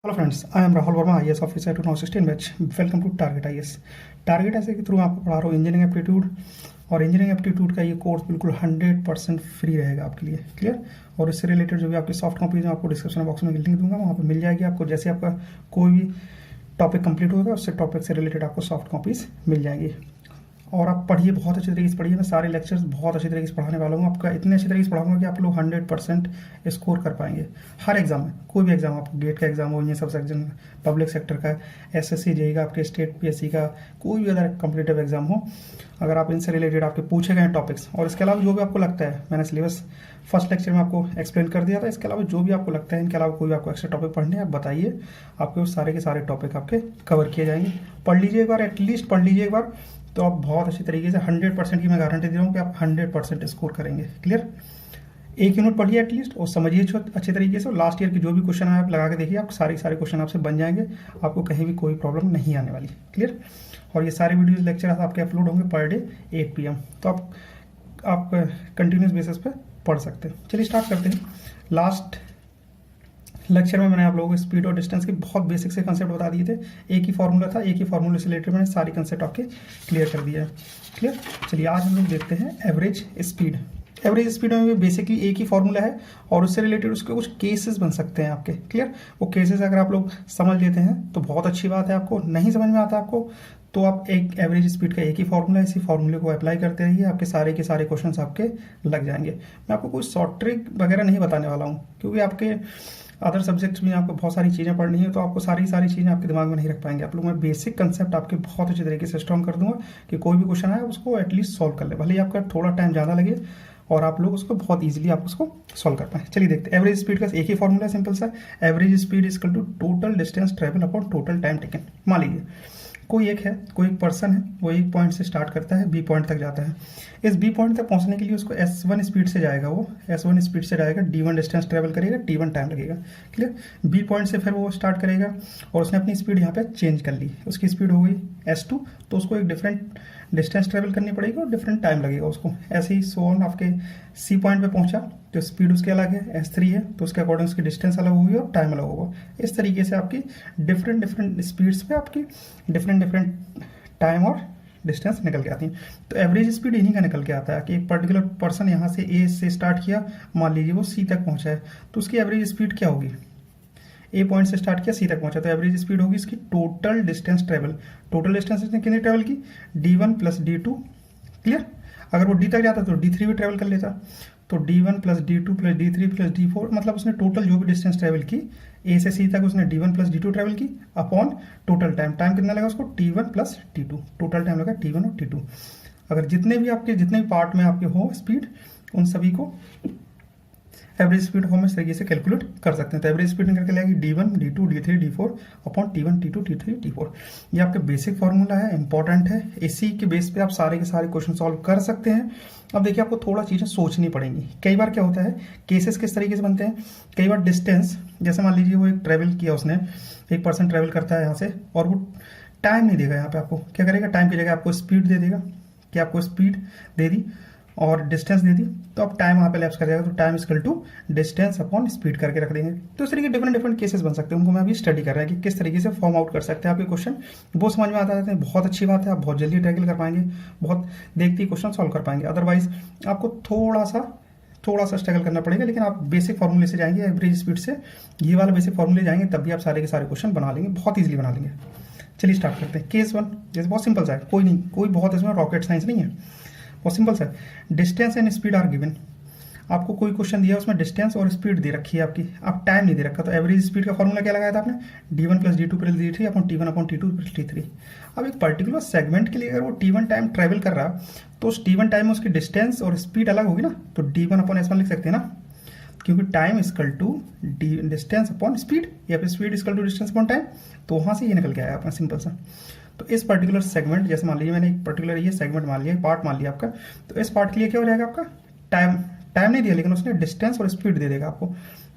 Hello friends, I am Rahul Verma, IAS officer 2016 batch. Welcome to target IAS। Target IAS के through आपको पढ़ा रहा हूँ इंजीनियरिंग एप्टीट्यूड। और इंजीनियरिंग एप्टीट्यूड का ये कोर्स बिल्कुल 100% फ्री रहेगा आपके लिए। क्लियर। और इससे रिलेटेड जो भी आपकी सॉफ्ट कॉपीज हैं आपको डिस्क्रिप्शन बॉक्स में लिंक दूंगा, वहाँ पर मिल जाएगी आपको। जैसे आपका कोई भी टॉपिक कंप्लीट होगा उससे टॉपिक से रिलेटेड आपको सॉफ्ट कॉपीज मिल जाएगी। और आप पढ़िए, बहुत अच्छे तरीके से पढ़िए। मैं सारे लेक्चर्स बहुत अच्छे तरीके से पढ़ाने वाला हूँ आपका, इतने अच्छे तरीके से पढ़ाऊंगा कि आप लोग 100% स्कोर कर पाएंगे हर एग्जाम में। कोई भी एग्जाम, आपको गेट का एग्जाम हो, ये सब सेक्शन, पब्लिक सेक्टर का, SSC JEE का, आपके स्टेट PSC का, कोई भी अदर कॉम्पिटिटिव एग्जाम हो, अगर आप इनसे रिलेटेड आपके पूछे गए टॉपिक्स, और इसके अलावा जो भी आपको लगता है, मैंने सिलेबस फर्स्ट लेक्चर में आपको एक्सप्लेन कर दिया था। इसके अलावा जो भी आपको लगता है, इनके अलावा कोई भी आपको एक्स्ट्रा टॉपिक पढ़ने हैं, आप बताइए, आपके उस सारे के सारे टॉपिक आपके कवर किए जाएंगे। पढ़ लीजिए एक बार, एटलीस्ट पढ़ लीजिए एक बार, तो आप बहुत अच्छी तरीके से 100% की मैं गारंटी दे रहा हूँ कि आप 100% स्कोर करेंगे। क्लियर। एक यूनिट पढ़िए एटलीस्ट, और समझिए अच्छे तरीके से। लास्ट ईयर के जो भी क्वेश्चन है आप लगा के देखिए, आप सारे क्वेश्चन आपसे बन जाएंगे, आपको कहीं भी कोई प्रॉब्लम नहीं आने वाली। क्लियर। और ये सारे वीडियोज लेक्चर आपके अपलोड होंगे पर डे 8 PM, तो आप कंटिन्यूस बेसिस पे पढ़ सकते हैं। चलिए स्टार्ट करते हैं। लास्ट लेक्चर में मैंने आप लोगों को स्पीड और डिस्टेंस के बहुत बेसिक से कंसेप्ट बता दिए थे। एक ही फॉर्मूला था, एक ही फॉर्मूले से रिलेटेड मैंने सारी कंसेप्ट आपके क्लियर कर दिया है। क्लियर। चलिए आज हम लोग देखते हैं एवरेज स्पीड। एवरेज स्पीड में बेसिकली एक ही फॉर्मूला है, और उससे रिलेटेड उसके कुछ केसेस बन सकते हैं आपके। क्लियर। वो केसेस अगर आप लोग समझ लेते हैं तो बहुत अच्छी बात है। आपको नहीं समझ में आता आपको, तो आप एक एवरेज स्पीड का एक ही फॉर्मूला है, इसी फॉर्मूले को अप्लाई करते रहिए, आपके सारे के सारे क्वेश्चंस आपके लग जाएंगे। मैं आपको कोई शॉर्ट ट्रिक वगैरह नहीं बताने वाला हूँ, क्योंकि आपके अदर सब्जेक्ट्स में आपको बहुत सारी चीज़ें पढ़नी है, तो आपको सारी चीज़ें आपके दिमाग में नहीं रख पाएंगे आप लोग। मैं बेसिक कंसेप्ट आपके बहुत अच्छे तरीके से स्ट्रॉन्ग कर दूंगा कि कोई भी क्वेश्चन आए उसको एटलीस्ट सॉल्व कर ले, भले ही आपका थोड़ा टाइम ज़्यादा लगे, और आप लोग उसको बहुत ईजिली आप उसको सॉल्व कर पाए। चलिए देखते हैं। एवरेज स्पीड का एक ही फॉर्मूला है, सिंपल सा। Average speed is equal to total distance travel upon total time taken. मान लीजिए कोई एक पर्सन है, वो एक पॉइंट से स्टार्ट करता है, B पॉइंट तक जाता है। इस B पॉइंट तक पहुंचने के लिए उसको S1 स्पीड से जाएगा, वो S1 स्पीड से जाएगा, D1 डिस्टेंस ट्रेवल करेगा, T1 टाइम लगेगा। क्लियर। B पॉइंट से फिर वो स्टार्ट करेगा, और उसने अपनी स्पीड यहाँ पे चेंज कर ली, उसकी स्पीड हो गई S2, तो उसको एक डिफरेंट डिस्टेंस ट्रेवल करनी पड़ेगी और डिफरेंट टाइम लगेगा उसको। ऐसे ही सो ऑन आपके C पॉइंट पे पहुंचा, तो स्पीड उसकी अलग है, S3 है, तो उसके अकॉर्डिंग उसकी डिस्टेंस अलग होगी और टाइम अलग होगा। इस तरीके से आपकी डिफरेंट स्पीड्स पे आपकी डिफरेंट टाइम और डिस्टेंस निकल के आती है। तो एवरेज स्पीड इन्हीं का निकल के आता है कि एक पर्टिकुलर पर्सन यहाँ से A से स्टार्ट किया, मान लीजिए वो C तक पहुंचा है, तो उसकी एवरेज स्पीड क्या होगी? A पॉइंट से स्टार्ट किया, C तक पहुंचा, तो एवरेज स्पीड होगी इसकी total distance travel. Total distance इसने कितनी ट्रेवल की? D1 plus D2। क्लियर। अगर वो D तक जाता तो D3 भी ट्रेवल कर लेता, तो D1 plus D2 plus D3 plus D4, मतलब उसने टोटल जो भी डिस्टेंस ट्रेवल की A से C तक, उसने D1 प्लस D2 ट्रेवल की अपॉन टोटल टाइम। टाइम कितना लगा उसको? T1 plus T2। Total time लगा T1 और T2। अगर जितने भी पार्ट में आपके हो स्पीड, उन सभी को एवरेज स्पीड हम इस तरीके से कैलकुलेट कर सकते हैं। तो एवरेज स्पीड निकल के आएगी D1 D2 D3 D4 upon T1 T2 T3 T4। ये आपका बेसिक फॉर्मूला है, इंपॉर्टेंट है। इसी के बेस पे आप सारे के सारे क्वेश्चन सॉल्व कर सकते हैं। अब देखिए, आपको थोड़ा चीज़ें सोचनी पड़ेंगी। कई बार क्या होता है, केसेस किस तरीके से बनते हैं, कई बार डिस्टेंस, जैसे मान लीजिए वो एक ट्रैवल किया उसने, एक पर्सन ट्रैवल करता है यहाँ से, और वो टाइम नहीं देगा। यहाँ पे आपको क्या करेगा? टाइम की जगह आपको स्पीड दे देगा, कि आपको स्पीड दे दी और डिस्टेंस दे दी, तो अब टाइम वहाँ पे लैप्स कर जाएगा, तो time equal to distance upon speed करके रख देंगे। तो इस तरीके डिफरेंट केसेस बन सकते हैं, उनको मैं अभी स्टडी कर रहा है कि किस तरीके से फॉर्म आउट कर सकते हैं आपके क्वेश्चन। वो समझ में आता है, बहुत अच्छी बात है, आप बहुत जल्दी टैकल कर पाएंगे, बहुत देखते ही क्वेश्चन सॉल्व कर पाएंगे। अदरवाइज आपको थोड़ा सा स्ट्रगल करना पड़ेगा, लेकिन आप बेसिक फॉर्मूले से जाएंगे, एवरेज स्पीड से ये वाला बेसिक फॉर्मूले जाएंगे, तब भी आप सारे के सारे क्वेश्चन बना लेंगे, बहुत ईजिली बना लेंगे। चलिए स्टार्ट करते हैं। केस 1 जैसे बहुत सिंपल सा है, कोई बहुत इसमें रॉकेट साइंस नहीं है, बहुत सिंपल सा है। Distance and speed are given. आपको कोई क्वेश्चन दिया, उसमें डिस्टेंस और स्पीड दे रखी है आपकी, आप टाइम नहीं दे रखा, तो एवरेज स्पीड का फॉर्मूला क्या लगाया था आपने? D1 plus D2 plus D3 upon T1 upon T2 plus T3। अब एक पर्टिकुलर सेगमेंट के लिए अगर वो T1 टाइम ट्रेवल कर रहा, तो उस T1 टाइम में उसकी डिस्टेंस और स्पीड अलग होगी ना, तो D1 अपॉन S1 लिख सकते हैं ना, क्योंकि time equal to distance upon speed, या फिर speed equal to distance upon time. तो वहाँ से ये निकल के आया अपना सिंपल सा। तो इस पर्टिकुलर सेगमेंट, जैसे मान लीजिए मैंने एक पर्टिकुलर ये सेगमेंट मान लिया, पार्ट मान लिया आपका, तो इस पार्ट के लिए क्या हो जाएगा आपका? टाइम नहीं दिया, लेकिन उसने डिस्टेंस और स्पीड दे देगा आपको।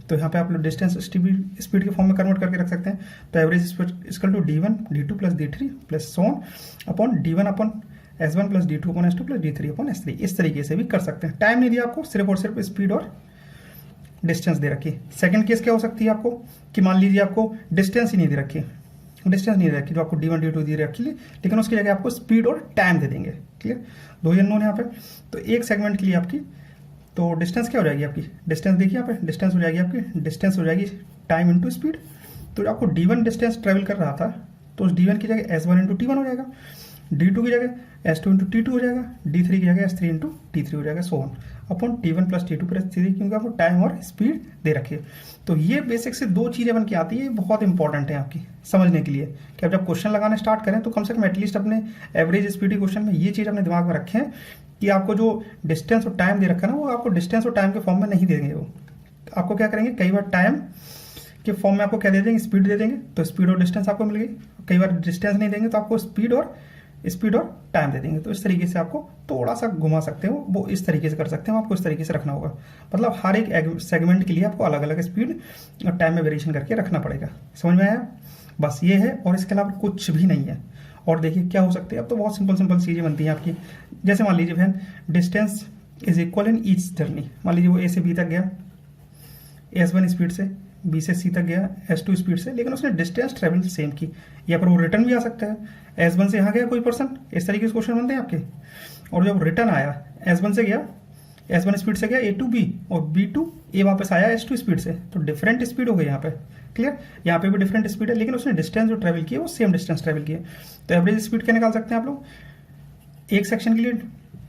तो यहाँ पे आप लोग डिस्टेंस स्पीड के फॉर्म में कन्वर्ट करके रख सकते हैं। तो average speed equal to D1 D2 plus D3 plus so on upon D1 upon S1 plus D2 upon S2 plus D3 upon S3। इस तरीके से भी कर सकते हैं। टाइम नहीं दिया आपको, सिर्फ और सिर्फ स्पीड और डिस्टेंस दे रखी है। सेकंड केस क्या हो सकती है आपको कि मान लीजिए आपको डिस्टेंस ही नहीं दे रखी है, डिस्टेंस नहीं दे रखी, जो आपको d1 d2 दे रखी है, लेकिन उसकी जगह आपको स्पीड और टाइम दे देंगे। क्लियर, दो ही अननोन यहाँ पे। तो एक सेगमेंट के लिए आपकी तो डिस्टेंस क्या हो जाएगी आपकी, डिस्टेंस देखिए यहाँ पे डिस्टेंस हो जाएगी आपकी, डिस्टेंस हो जाएगी टाइम इंटू स्पीड। तो आपको d1 डिस्टेंस ट्रेवल कर रहा था तो उस d1 की जगह s1 इंटू t1 हो जाएगा, d2 की जगह s2 इंटू t2 हो जाएगा, d3 की जगह s3 इंटू t3 हो जाएगा, सो on upon t1 plus t2 plus t3, क्योंकि आपको टाइम और स्पीड दे रखी है। तो ये बेसिक से दो चीज़ें बन के आती है, ये बहुत इंपॉर्टेंट है आपकी समझने के लिए कि आप जब क्वेश्चन लगाना स्टार्ट करें तो कम से कम एटलीस्ट अपने एवरेज स्पीड क्वेश्चन में ये चीज़ अपने दिमाग में रखें कि आपको जो डिस्टेंस और टाइम दे रखा है ना, वो आपको डिस्टेंस और टाइम के फॉर्म में नहीं देंगे। वो आपको क्या करेंगे, कई बार टाइम के फॉर्म में आपको क्या दे देंगे, स्पीड दे देंगे, तो स्पीड और डिस्टेंस आपको मिल गई। कई बार डिस्टेंस नहीं देंगे तो आपको स्पीड और टाइम दे देंगे। तो इस तरीके से आपको थोड़ा सा घुमा सकते हो, वो इस तरीके से कर सकते हो, आपको इस तरीके से रखना होगा। मतलब हर एक सेगमेंट के लिए आपको अलग अलग स्पीड और टाइम में वेरिएशन करके रखना पड़ेगा। समझ में आया? बस ये है, और इसके अलावा कुछ भी नहीं है। और देखिए क्या हो सकती है, अब तो बहुत सिंपल चीज़ें बनती हैं आपकी। जैसे मान लीजिए friend, distance is equal in each journey. मान लीजिए वो ए से बी तक गया s1 स्पीड से, बी से सी तक गया s2 स्पीड से, लेकिन उसने डिस्टेंस ट्रेवल सेम की। या पर वो रिटर्न भी आ सकता है, s1 से यहाँ गया कोई पर्सन, इस तरीके से क्वेश्चन बनते हैं आपके। और जब रिटर्न आया, s1 से गया, s1 स्पीड से गया a टू b, और b टू a वापस आया s2 स्पीड से, तो डिफरेंट स्पीड हो गई यहाँ पे। क्लियर, यहाँ पे भी डिफरेंट स्पीड है, लेकिन उसने डिस्टेंस जो ट्रेवल किया वो सेम डिस्टेंस ट्रेवल किया। तो एवरेज स्पीड क्या निकाल सकते हैं आप लोग, एक सेक्शन के लिए,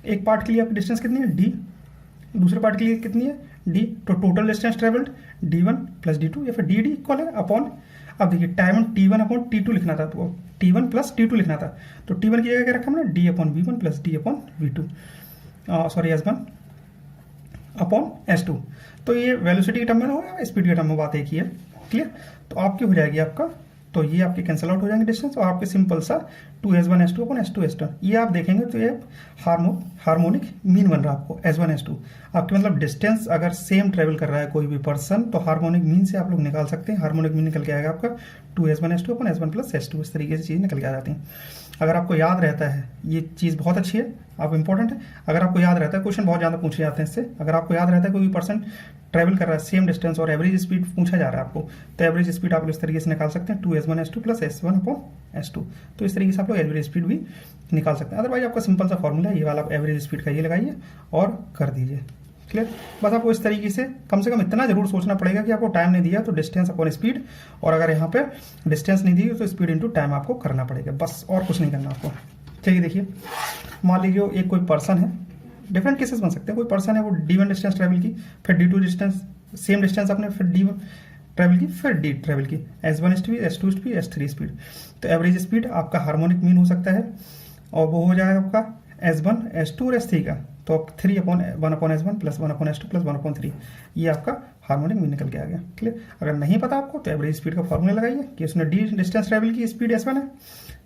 एक पार्ट के लिए आपकी डिस्टेंस कितनी है d, दूसरे पार्ट के लिए कितनी है d, तो total distance travelled d1 plus d2 या फिर dd इक्वल है अपॉन, अब देखिए टाइम t1 अपॉन t2 लिखना था, तो t1 प्लस t2 लिखना था, तो t1 की जगह क्या रखा हमने, d upon v1 plus d upon v2, sorry s1 upon s2। तो ये वेलोसिटी के टर्म में हो या स्पीड के टर्म में, बात एक ही है। क्लियर, तो आपकी हो जाएगी आपका, तो ये आपके कैंसिल आउट हो जाएंगे डिस्टेंस, और आपके सिंपल सा 2s1 s2 upon s2 s2। ये आप देखेंगे तो ये हार्मोनिक मीन बन रहा है आपको s1 s2। आपके मतलब डिस्टेंस अगर सेम ट्रेवल कर रहा है कोई भी पर्सन, तो हार्मोनिक मीन से आप लोग निकाल सकते हैं। हार्मोनिक मीन निकल के आएगा आपका 2s1 s2 upon s1 plus s2। इस तरीके से चीज़ निकल के आ जाती हैं। अगर आपको याद रहता है, ये चीज़ बहुत अच्छी है, आप इंपॉर्टेंट है। अगर आपको याद रहता है, क्वेश्चन बहुत ज़्यादा पूछे जाते हैं इससे, अगर आपको याद रहता है कोई पर्सन ट्रैवल कर रहा है सेम डिस्टेंस और एवरेज स्पीड पूछा जा रहा है आपको, तो एवरेज स्पीड आप इस तरीके से निकाल सकते हैं 2s1 s2 plus s1 upon s2। तो इस तरीके से आप लोग एवरेज स्पीड भी निकाल सकते हैं। अदरवाइज आपका सिंपल सा फॉर्मूला है, ये वाला एवरेज स्पीड का ये लगाइए और कर दीजिए। क्लियर, बस आपको इस तरीके से कम इतना जरूर सोचना पड़ेगा कि आपको टाइम नहीं दिया तो डिस्टेंस अपॉन स्पीड, और अगर यहाँ पे डिस्टेंस नहीं दी तो स्पीड इंटू टाइम आपको करना पड़ेगा, बस और कुछ नहीं करना आपको। चलिए देखिए, मान लीजिए एक कोई पर्सन है, डिफरेंट केसेस बन सकते हैं। कोई पर्सन है, वो d1 डिस्टेंस ट्रेवल की, फिर d2 डिस्टेंस, सेम डिस्टेंस अपने, फिर d1 ट्रेवल की, फिर d ट्रेवल की, s1 speed, s2 speed, s3 speed. तो एवरेज स्पीड आपका हार्मोनिक मीन हो सकता है, और वो हो जाएगा आपका s1 s2 और s3 का, तो 3 upon 1 upon s1 plus 1 upon s2 plus 1 upon 3, ये आपका हार्मोनिक मीन निकल के आ गया। क्लियर, अगर नहीं पता आपको तो एवरेज स्पीड का फॉर्मूला लगाइए कि उसने d डिस्टेंस ट्रेवल की, स्पीड s1 है।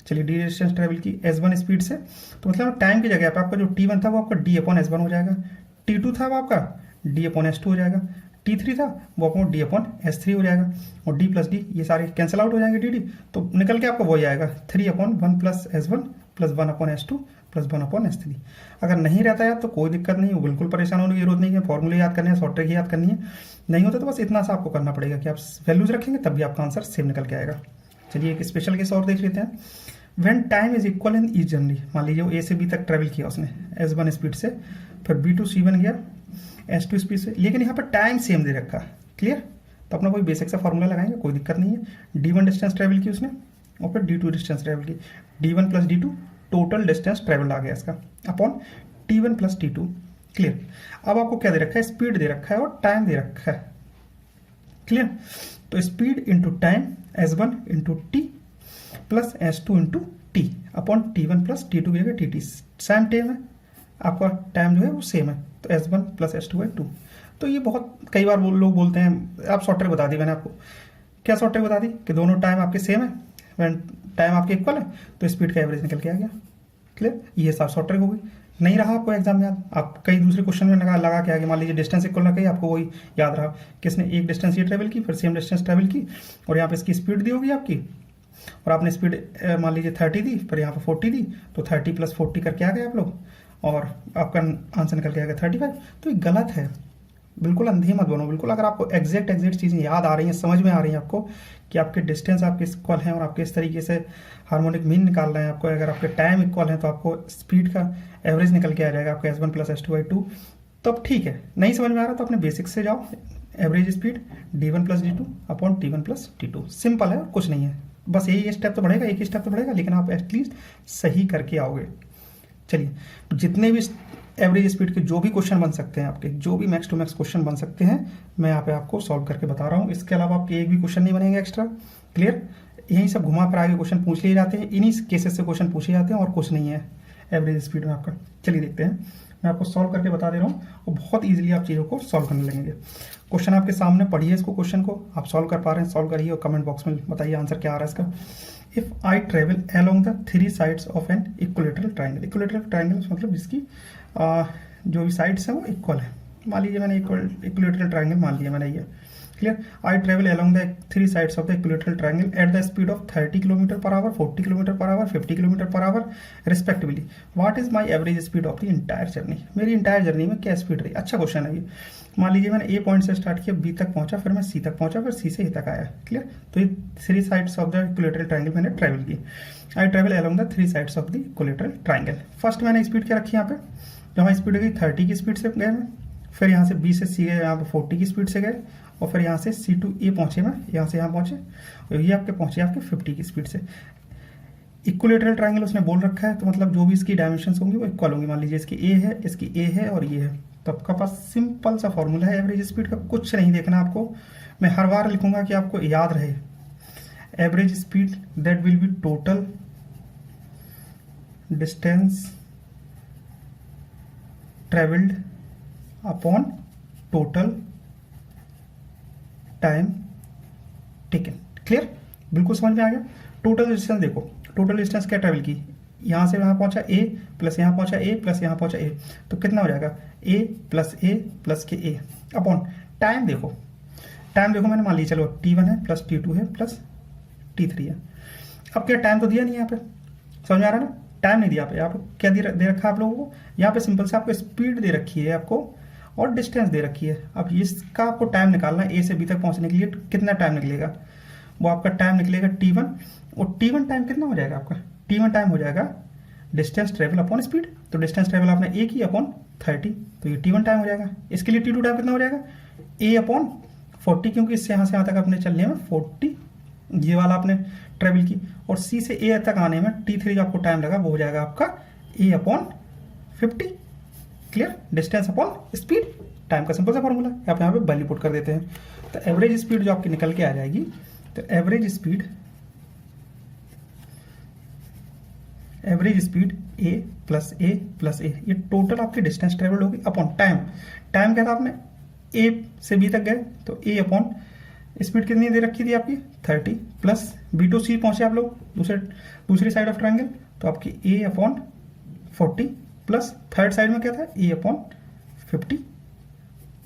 चलिए d डिस्टेंस ट्रेवल की s1 स्पीड से, तो मतलब टाइम की जगह पे आपका जो t1 था वो आपका d अपॉन s1 हो जाएगा, t2 था वो आपका d अपॉन s2 हो जाएगा, t3 था वो अपॉन d अपॉन s3 हो जाएगा, और d प्लस d ये सारे कैंसिल आउट हो जाएंगे dd, तो निकल के आपको वही आएगा 3 upon 1 plus s1 plus 1 upon s2 plus 1 upon s3। अगर नहीं रहता है तो कोई दिक्कत नहीं है, बिल्कुल परेशान होने की जरूरत नहीं है। फॉर्मूले याद करने हैं, शॉर्ट ट्रिक याद करनी है, नहीं होता तो बस इतना सा आपको करना पड़ेगा कि आप वैल्यूज रखेंगे तब भी आपका आंसर सेम निकल के आएगा। चलिए एक स्पेशल केस और देख लेते हैं। When time is equal in each journey, मान लीजिए वो ए से बी तक ट्रेवल किया उसने s1 स्पीड से, फिर b2 c1 गया s2 स्पीड से, लेकिन यहाँ पर टाइम सेम दे रखा। क्लियर, तो अपना कोई बेसिक सा फॉर्मूला लगाएंगे, कोई दिक्कत नहीं है। d1 डिस्टेंस ट्रेवल की उसने, और फिर d2 डिस्टेंस ट्रेवल की, d1 plus d2 total distance travel आ गया इसका, upon t1 plus t2। Clear, अब आपको क्या दे रखा है, स्पीड दे रखा है और टाइम दे रखा है। क्लियर, तो speed into time s1 into t plus s2 into T upon t1 plus t2 की जगह tt, सेम टाइम है आपका, टाइम जो है वो सेम है, तो s1 प्लस s2 है 2। तो ये बहुत कई बार लोग बोलते हैं, आप शॉर्ट ट्रिक बता दी मैंने आपको, क्या शॉर्ट ट्रिक बता दी कि दोनों टाइम आपके सेम है, व्हेन टाइम आपके इक्वल है तो स्पीड का एवरेज निकल के आ गया। क्लियर, ये सब शॉर्ट ट्रिक हो गई। नहीं रहा आपको एग्जाम में याद, आप कई दूसरे क्वेश्चन में लगा के आगे, मान लीजिए डिस्टेंस इक्वल रखी, आपको वही याद रहा कि इसने एक डिस्टेंस ये ट्रेवल की, फिर सेम डिस्टेंस ट्रेवल की, और यहाँ पे इसकी स्पीड दी होगी आपकी, और आपने स्पीड मान लीजिए 30 दी, फिर यहाँ पे 40 दी, तो 30 प्लस 40 करके आ गए आप लोग, और आपका आंसर निकल के आएगा 35। तो ये गलत है, बिल्कुल अंधे मत बनो, बिल्कुल अगर आपको एग्जैक्ट चीज़ें याद आ रही हैं, समझ में आ रही हैं आपको कि आपके डिस्टेंस आपके इक्वल हैं और आपके इस तरीके से हार्मोनिक मीन निकाल रहे हैं आपको, अगर आपके टाइम इक्वल है तो आपको स्पीड का एवरेज निकल के आ जाएगा आपका S1 प्लस S2/2, तो अब ठीक है। नहीं समझ में आ रहा तो अपने बेसिक्स से जाओ, average speed D1 plus D2 upon T1 plus T2, simple है, कुछ नहीं है, बस यही स्टेप तो बढ़ेगा, एक ही स्टेप तो बढ़ेगा, लेकिन आप एटलीस्ट सही करके आओगे। चलिए, जितने भी एवरेज स्पीड के जो भी क्वेश्चन बन सकते हैं आपके, जो भी मैक्स टू मैक्स क्वेश्चन बन सकते हैं, मैं यहाँ पे आपको सॉल्व करके बता रहा हूँ। इसके अलावा आपके एक भी क्वेश्चन नहीं बनेंगे एक्स्ट्रा, क्लियर। यही सब घुमा फिरा के क्वेश्चन पूछ लिए जाते हैं, इन्हीं केसेस से क्वेश्चन पूछे जाते हैं और कुछ नहीं है एवरेज स्पीड में आपका। चलिए देखते हैं, मैं आपको सॉल्व करके बता दे रहा हूँ और बहुत ईजिली आप चीज़ों को सॉल्व करने लगेंगे। क्वेश्चन आपके सामने पढ़िए, इसको क्वेश्चन को आप सॉल्व कर पा रहे हैं, सॉल्व करिए और कमेंट बॉक्स में बताइए आंसर क्या आ रहा है इसका। If I travel along the 3 sides of an equilateral triangle, equilateral triangle मतलब जिसकी जो भी साइड्स हैं वो इक्वल है, मान लीजिए मैंने इक्विलेटरल ट्राइंगल मान लिया मैंने, ये clear. I travel along the 3 sides of the equilateral triangle at the speed of 30 kilometre per our, 40 kilometre per our, 50 kilometre per our respectively. What is my average speed of the entire journey, मेरी entire journey में क्या speed रही। अच्छा question है ये। मान लीजिए मैंने ए पॉइंट से स्टार्ट किया, बी तक पहुंचा, फिर मैं सी तक पहुंचा, फिर सी से ए तक आया, क्लियर। तो ये 3 sides of the equilateral triangle मैंने ट्रेवल की। I travel along the 3 sides of the equilateral triangle. First मैंने स्पीड क्या रखी यहाँ पे, जहाँ स्पीड हो गई 30 की स्पीड से गए मैं, फिर यहाँ से बी से सी गए, यहाँ पे 40 की स्पीड से गए, और फिर यहाँ से सी टू ए पहुँचे मैं, यहाँ से यहाँ पहुँचे, और ये आपके पहुँचे आपके 50 की स्पीड से। इक्विलेटरल ट्राइंगल उसने बोल रखा है, तो मतलब जो भी इसकी डायमेंशंस होंगी वो इक्वल होंगी। मान लीजिए इसकी ए है, इसकी ए है और ये है, तो आपका पास सिंपल सा फॉर्मूला है एवरेज स्पीड का, कुछ नहीं देखना आपको। मैं हर बार लिखूंगा कि आपको याद रहे, average speed that will be total distance travelled upon total time taken, clear. बिल्कुल समझ में आ गया। टोटल डिस्टेंस देखो, टोटल डिस्टेंस क्या ट्रेवल की, यहाँ से वहाँ पहुँचा ए प्लस यहाँ पहुँचा ए प्लस यहाँ पहुँचा ए, तो कितना हो जाएगा ए प्लस के ए अपॉन टाइम। देखो टाइम देखो, मैंने मान लिया चलो T1 है प्लस T2 है प्लस T3 है। अब क्या टाइम तो दिया नहीं यहाँ पे, समझ में आ रहा है ना, टाइम नहीं दिया यहाँ पे क्या दे रखा है आप लोगों को, यहाँ पे सिंपल से आपको स्पीड दे रखी है आपको और डिस्टेंस दे रखी है। अब इसका आपको टाइम निकालना है, ए से बी तक पहुंचने के लिए कितना टाइम निकलेगा, वो आपका टाइम निकलेगा T1, और T1 टाइम कितना हो जाएगा आपका, T1 टाइम हो जाएगा डिस्टेंस ट्रेवल अपॉन स्पीड, तो डिस्टेंस ट्रेवल आपने ए की अपॉन 30, तो ये T1 टाइम हो जाएगा। इसके लिए T2 टाइम कितना हो जाएगा, ए अपॉन 40, क्योंकि इससे यहाँ से यहाँ तक अपने चलने में 40 ये वाला आपने ट्रेवल की, और सी से ए तक आने में T3 जो आपको टाइम लगा वो हो जाएगा आपका A upon 50, clear. Distance upon speed, time का सिंपल सा फॉर्मूला आप यहाँ पे वैल्यू पुट कर देते हैं, तो एवरेज स्पीड जो आपकी निकल के आ जाएगी, तो एवरेज स्पीड ए प्लस ए ये टोटल आपकी डिस्टेंस ट्रेवल होगी अपॉन टाइम। टाइम क्या था आपने ए से बी तक गए, तो ए अपॉन स्पीड कितनी दे रखी थी आपकी 30 प्लस बी टू सी पहुंचे आप लोग दूसरी साइड ऑफ ट्राइंगल, तो आपकी ए अपॉन 40 प्लस थर्ड साइड में क्या था ए अपॉन 50,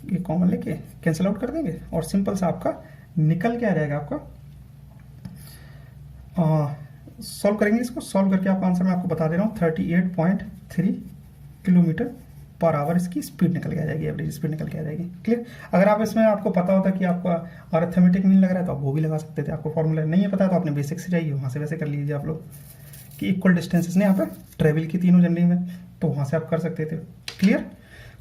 ये कॉमन लेके कैंसिल आउट कर देंगे और सिंपल सा आपका निकल के आ जाएगा आपका। सॉल्व करेंगे इसको, सॉल्व करके आपका आंसर मैं आपको बता दे रहा हूँ 38.3 किलोमीटर पर आवर इसकी स्पीड निकल के आ जाएगी, एवरेज स्पीड निकल के आ जाएगी, क्लियर। अगर आप इसमें आपको पता होता कि आपका अरिथमेटिक मीन लग रहा है तो आप वो भी लगा सकते थे, आपको फॉर्मूला नहीं है पता तो आपने बेसिक से जाइए, वहाँ से वैसे कर लीजिए आप लोग कि इक्वल डिस्टेंसेस ने यहाँ पर ट्रेवल की तीनों जर्नी में, तो वहाँ से आप कर सकते थे, क्लियर।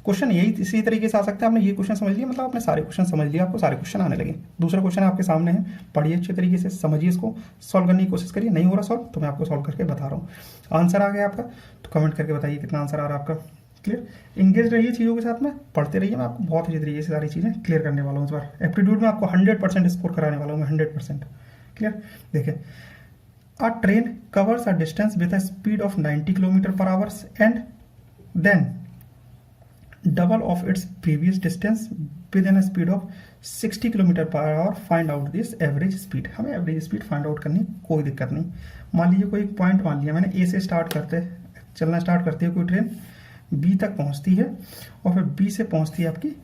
क्वेश्चन यही इसी तरीके से आ सकता है, आपने ये क्वेश्चन समझ लिया मतलब आपने सारे क्वेश्चन समझ लिया, आपको सारे क्वेश्चन आने लगे। दूसरा क्वेश्चन आपके सामने है, पढ़िए अच्छे तरीके से, समझिए इसको, सॉल्व करने की कोशिश करिए। नहीं हो रहा सॉल्व तो मैं आपको सॉल्व करके बता रहा हूँ। आंसर आ गया आपका तो कमेंट करके बताइए कितना आंसर आ रहा है आपका, क्लियर। इंगेज रहिए चीज़ों के साथ में, पढ़ते रहिए, मैं आपको बहुत अच्छी तरीके से सारी चीज़ें क्लियर करने वाला हूँ इस बार। एप्टीट्यूड में आपको 100% स्कोर कराने वाला हूँ मैं, 100%, क्लियर। देखिए, a train covers a distance with a speed of 90 kilometre per hours and then double of its previous distance within a speed of 60 kilometre per hour, find out this average speed. हमें average speed find out करनी, कोई दिक्कत नहीं। मान लीजिए कोई point मान लिया मैंने, ए से चलना स्टार्ट करती है कोई ट्रेन, बी तक पहुंचती है और फिर बी से पहुंचती है आपकी